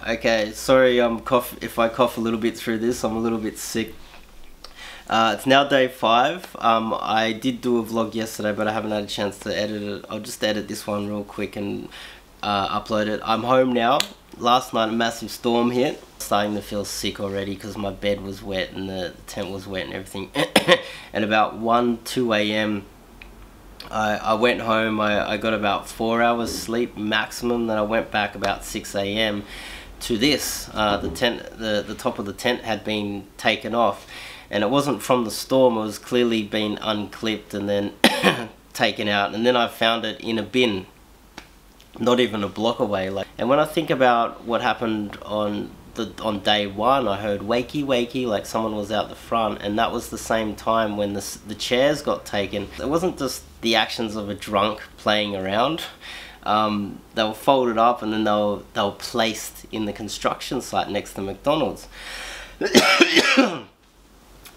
Okay, sorry if I cough a little bit through this. I'm a little bit sick. It's now day 5. I did do a vlog yesterday, but I haven't had a chance to edit it. I'll just edit this one real quick and upload it. I'm home now. Last night a massive storm hit. Starting to feel sick already because my bed was wet and the tent was wet and everything. And about 2 a.m. I went home. I got about 4 hours sleep maximum. Then I went back about 6 a.m. to this. The top of the tent had been taken off, and it wasn't from the storm. It was clearly been unclipped and then taken out. And then I found it in a bin, not even a block away. And when I think about what happened on day 1, I heard wakey wakey, like someone was out the front, and that was the same time when the chairs got taken. It wasn't just the actions of a drunk playing around. They were folded up and then they were placed in the construction site next to McDonald's.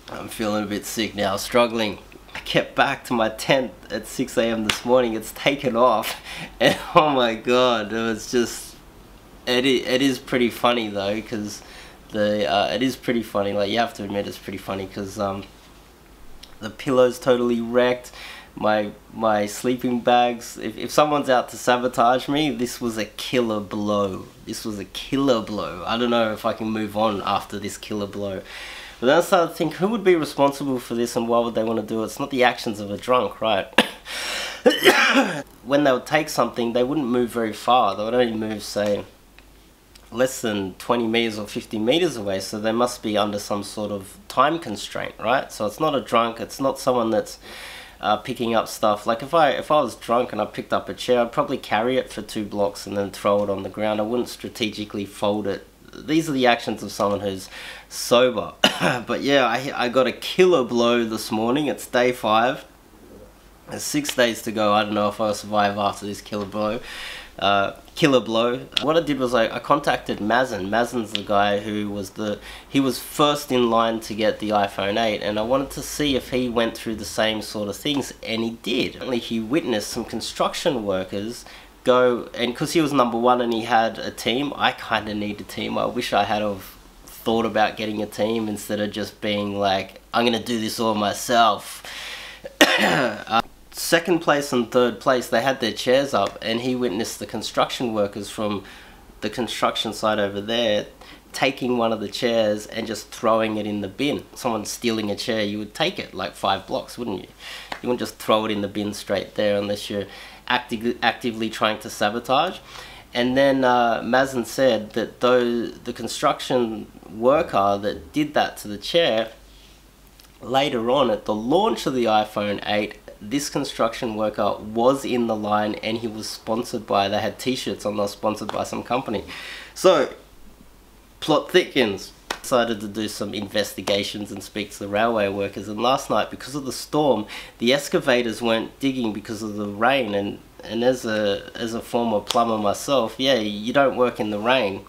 I'm feeling a bit sick now, struggling. I kept back to my tent at 6 a.m. this morning. It's taken off, and oh my god, it was just... It is pretty funny though, because it is pretty funny. Like, you have to admit it's pretty funny because the pillow's totally wrecked. My sleeping bags. If someone's out to sabotage me, this was a killer blow. This was a killer blow. I don't know if I can move on after this killer blow. But then I started to think, who would be responsible for this and why would they want to do it? It's not the actions of a drunk, right? When they would take something, they wouldn't move very far. They would only move, say, less than 20 meters or 50 meters away, so they must be under some sort of time constraint, right? So it's not a drunk, it's not someone that's picking up stuff. Like if I was drunk and I picked up a chair, I'd probably carry it for 2 blocks and then throw it on the ground. I wouldn't strategically fold it. These are the actions of someone who's sober. But yeah, I got a killer blow this morning. It's day 5. There's 6 days to go. I don't know if I'll survive after this killer blow. What I did was I contacted Mazen. Mazen's the guy who was first in line to get the iPhone 8, and I wanted to see if he went through the same sort of things, and he did. He witnessed some construction workers go, and because he was number 1 and he had a team, I kind of need a team. I wish I had have thought about getting a team instead of just being like, I'm gonna do this all myself. Second place and third place, they had their chairs up, and he witnessed the construction workers from the construction site over there taking one of the chairs and just throwing it in the bin. Someone stealing a chair, you would take it like 5 blocks, wouldn't you? You wouldn't just throw it in the bin straight there unless you're actively trying to sabotage. And then Mazen said that the construction worker that did that to the chair, later on at the launch of the iPhone 8, this construction worker was in the line and he was sponsored by, they had t-shirts on, they were sponsored by some company. So, plot thickens. Decided to do some investigations and speak to the railway workers, and last night, because of the storm, the excavators weren't digging because of the rain, and as a former plumber myself, yeah, you don't work in the rain,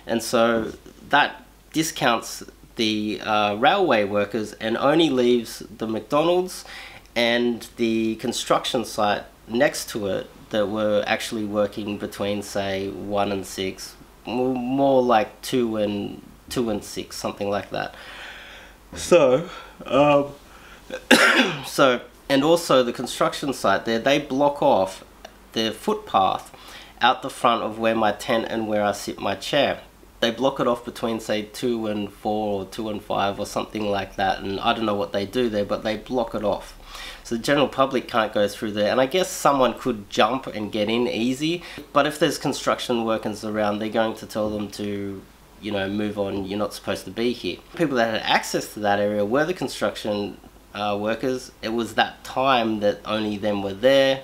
and so that discounts the railway workers and only leaves the McDonald's and the construction site next to it that were actually working between, say, 1 and 6, more like 2 and 6, something like that. So, and also the construction site there, they block off the footpath out the front of where my tent and where I sit my chair. They block it off between, say, 2 and 4 or 2 and 5 or something like that, and I don't know what they do there, but they block it off. So the general public can't go through there, and I guess someone could jump and get in easy, but if there's construction workers around, they're going to tell them to, you know, move on, you're not supposed to be here. People that had access to that area were the construction workers. It was that time that only them were there.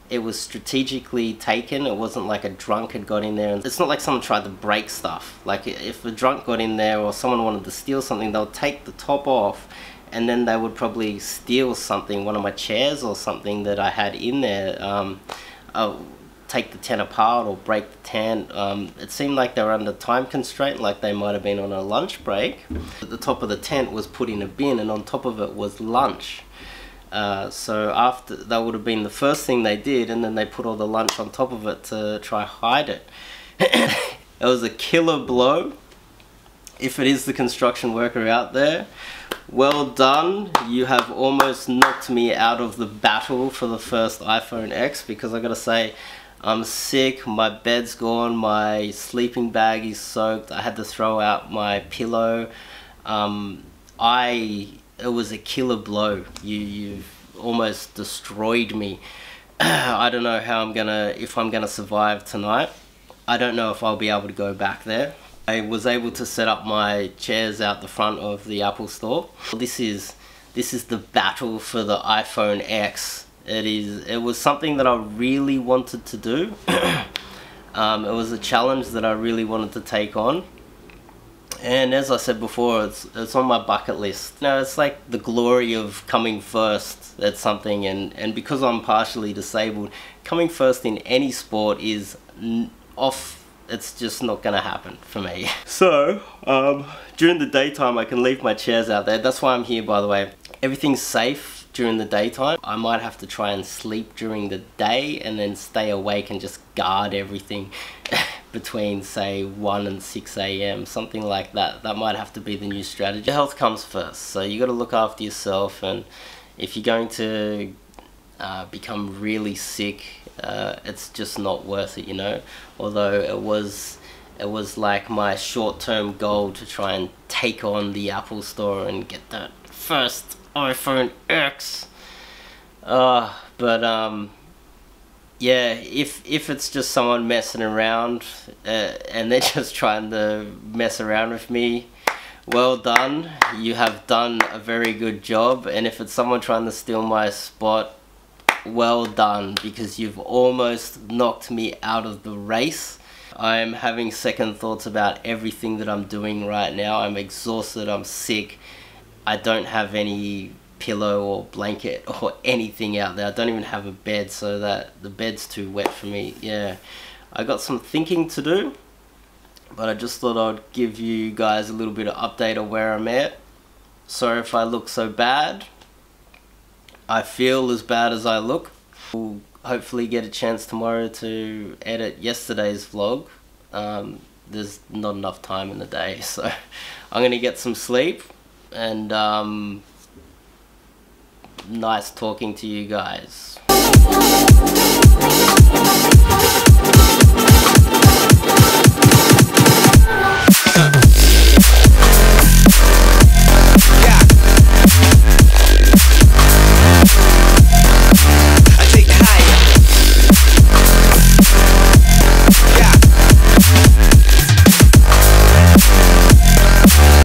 It was strategically taken. It wasn't like a drunk had got in there. And it's not like someone tried to break stuff. Like if a drunk got in there or someone wanted to steal something, they'll take the top off and then they would probably steal something, one of my chairs or something that I had in there. Take the tent apart or break the tent. It seemed like they were under time constraint, like they might have been on a lunch break. At the top of the tent was put in a bin, and on top of it was lunch. So after, that would have been the first thing they did, and then they put all the lunch on top of it to try hide it. It was a killer blow. If it is the construction worker out there, well done. You have almost knocked me out of the battle for the first iPhone X, because I gotta say, I'm sick, my bed's gone, my sleeping bag is soaked, I had to throw out my pillow. It was a killer blow. You've almost destroyed me. I don't know how if I'm gonna survive tonight. I don't know if I'll be able to go back there. I was able to set up my chairs out the front of the Apple store. This is the battle for the iPhone X. It was something that I really wanted to do. It was a challenge that I really wanted to take on. And as I said before, it's on my bucket list. You know, it's like the glory of coming first at something, and because I'm partially disabled, coming first in any sport is it's just not gonna happen for me. So, during the daytime I can leave my chairs out there. That's why I'm here, by the way. Everything's safe during the daytime. I might have to try and sleep during the day and then stay awake and just guard everything between, say, 1 and 6 AM, something like that. That might have to be the new strategy. Health comes first, so you gotta look after yourself, and if you're going to become really sick, it's just not worth it, you know. Although it was like my short-term goal to try and take on the Apple Store and get that first iPhone X. Yeah, if it's just someone messing around and they're just trying to mess around with me, well done. You have done a very good job. And if it's someone trying to steal my spot, well done, because you've almost knocked me out of the race. I'm having second thoughts about everything that I'm doing right now. I'm exhausted, I'm sick. I don't have any pillow or blanket or anything out there. I don't even have a bed, so that the bed's too wet for me. Yeah, I got some thinking to do, but I just thought I'd give you guys a little bit of update of where I'm at. Sorry if I look so bad. I feel as bad as I look. We'll hopefully get a chance tomorrow to edit yesterday's vlog. There's not enough time in the day, so I'm gonna get some sleep, and nice talking to you guys.